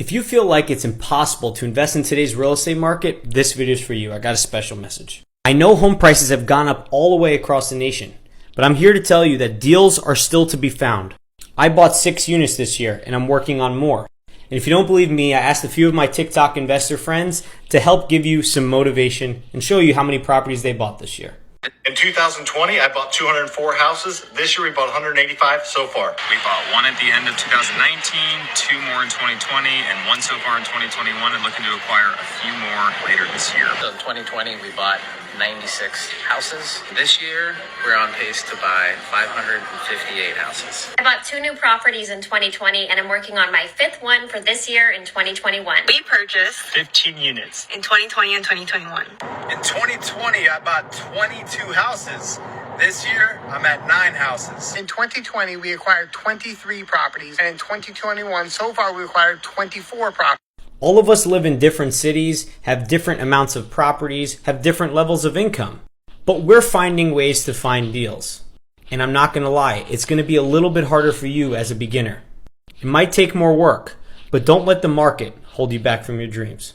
If you feel like it's impossible to invest in today's real estate market, this video is for you. I got a special message. I know home prices have gone up all the way across the nation, but I'm here to tell you that deals are still to be found. I bought 6 units this year and I'm working on more. And if you don't believe me, I asked a few of my TikTok investor friends to help give you some motivation and show you how many properties they bought this year. In 2020, I bought 204 houses. This year, we bought 185 so far. We bought one at the end of 2019, 2 more in 2020, and 1 so far in 2021, and looking to acquire a few more later this year. So in 2020, we bought 96 houses. This year, we're on pace to buy 558 houses. I bought 2 new properties in 2020, and I'm working on my 5th one for this year in 2021. We purchased 15 units. in 2020 and 2021. In 2020, I bought 22 houses. This year, I'm at 9 houses. In 2020, we acquired 23 properties, and in 2021, so far, we acquired 24 properties. All of us live in different cities, have different amounts of properties, have different levels of income. But we're finding ways to find deals. And I'm not going to lie, it's going to be a little bit harder for you as a beginner. It might take more work, but don't let the market hold you back from your dreams.